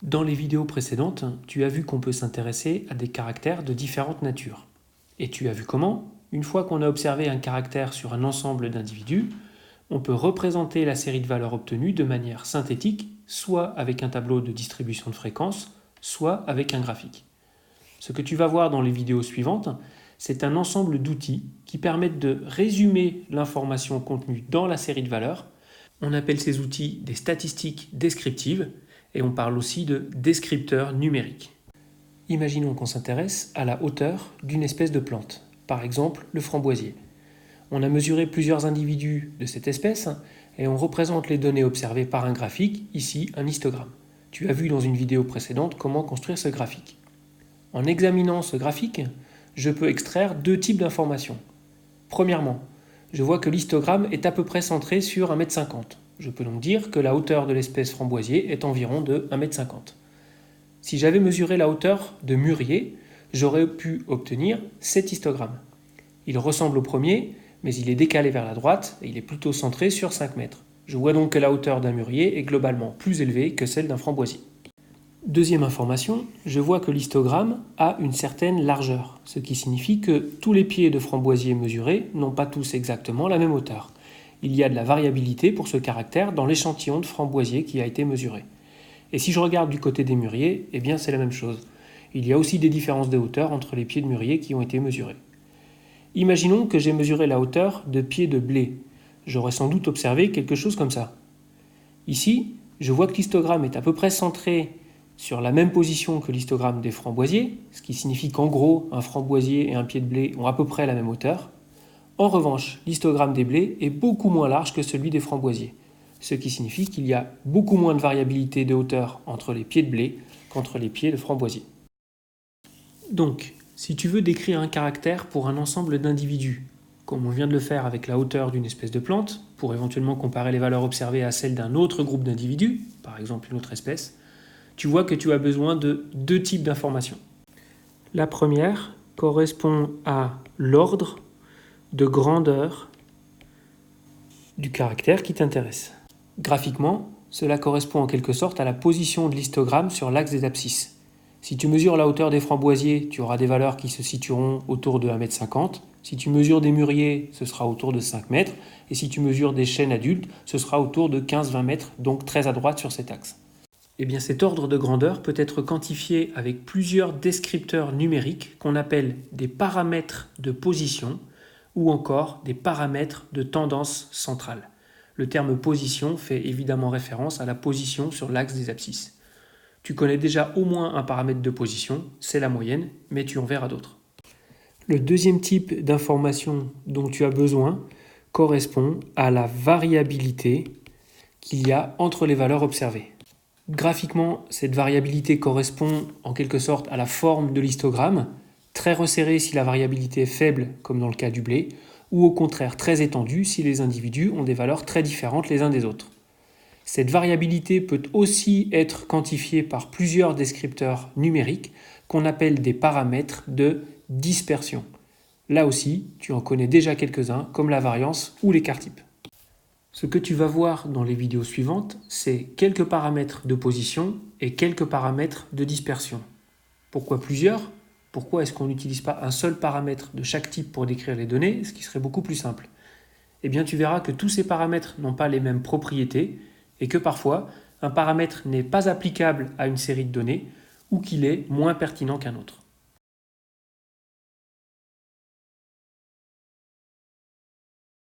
Dans les vidéos précédentes, tu as vu qu'on peut s'intéresser à des caractères de différentes natures. Et tu as vu comment, une fois qu'on a observé un caractère sur un ensemble d'individus, on peut représenter la série de valeurs obtenues de manière synthétique, soit avec un tableau de distribution de fréquences, soit avec un graphique. Ce que tu vas voir dans les vidéos suivantes, c'est un ensemble d'outils qui permettent de résumer l'information contenue dans la série de valeurs. On appelle ces outils des statistiques descriptives et on parle aussi de descripteurs numériques. Imaginons qu'on s'intéresse à la hauteur d'une espèce de plante, par exemple le framboisier. On a mesuré plusieurs individus de cette espèce et on représente les données observées par un graphique, ici un histogramme. Tu as vu dans une vidéo précédente comment construire ce graphique. En examinant ce graphique, je peux extraire deux types d'informations. Premièrement, je vois que l'histogramme est à peu près centré sur 1,50 m. Je peux donc dire que la hauteur de l'espèce framboisier est environ de 1,50 m. Si j'avais mesuré la hauteur de mûrier, j'aurais pu obtenir cet histogramme. Il ressemble au premier, mais il est décalé vers la droite et il est plutôt centré sur 5 mètres. Je vois donc que la hauteur d'un mûrier est globalement plus élevée que celle d'un framboisier. Deuxième information, je vois que l'histogramme a une certaine largeur, ce qui signifie que tous les pieds de framboisier mesurés n'ont pas tous exactement la même hauteur. Il y a de la variabilité pour ce caractère dans l'échantillon de framboisier qui a été mesuré. Et si je regarde du côté des mûriers, eh bien c'est la même chose. Il y a aussi des différences de hauteur entre les pieds de mûrier qui ont été mesurés. Imaginons que j'ai mesuré la hauteur de pieds de blé. J'aurais sans doute observé quelque chose comme ça. Ici, je vois que l'histogramme est à peu près centré sur la même position que l'histogramme des framboisiers, ce qui signifie qu'en gros, un framboisier et un pied de blé ont à peu près la même hauteur. En revanche, l'histogramme des blés est beaucoup moins large que celui des framboisiers, ce qui signifie qu'il y a beaucoup moins de variabilité de hauteur entre les pieds de blé qu'entre les pieds de framboisier. Donc, si tu veux décrire un caractère pour un ensemble d'individus, comme on vient de le faire avec la hauteur d'une espèce de plante, pour éventuellement comparer les valeurs observées à celles d'un autre groupe d'individus, par exemple une autre espèce, tu vois que tu as besoin de deux types d'informations. La première correspond à l'ordre de grandeur du caractère qui t'intéresse. Graphiquement, cela correspond en quelque sorte à la position de l'histogramme sur l'axe des abscisses. Si tu mesures la hauteur des framboisiers, tu auras des valeurs qui se situeront autour de 1,50 m. Si tu mesures des mûriers, ce sera autour de 5 mètres. Et si tu mesures des chênes adultes, ce sera autour de 15-20 mètres, donc très à droite sur cet axe. Eh bien, cet ordre de grandeur peut être quantifié avec plusieurs descripteurs numériques qu'on appelle des paramètres de position ou encore des paramètres de tendance centrale. Le terme position fait évidemment référence à la position sur l'axe des abscisses. Tu connais déjà au moins un paramètre de position, c'est la moyenne, mais tu en verras d'autres. Le deuxième type d'information dont tu as besoin correspond à la variabilité qu'il y a entre les valeurs observées. Graphiquement, cette variabilité correspond en quelque sorte à la forme de l'histogramme, très resserrée si la variabilité est faible, comme dans le cas du blé, ou au contraire très étendue si les individus ont des valeurs très différentes les uns des autres. Cette variabilité peut aussi être quantifiée par plusieurs descripteurs numériques qu'on appelle des paramètres de dispersion. Là aussi, tu en connais déjà quelques-uns, comme la variance ou l'écart type. Ce que tu vas voir dans les vidéos suivantes, c'est quelques paramètres de position et quelques paramètres de dispersion. Pourquoi plusieurs ? Pourquoi est-ce qu'on n'utilise pas un seul paramètre de chaque type pour décrire les données, ce qui serait beaucoup plus simple ? Eh bien, tu verras que tous ces paramètres n'ont pas les mêmes propriétés et que parfois, un paramètre n'est pas applicable à une série de données ou qu'il est moins pertinent qu'un autre.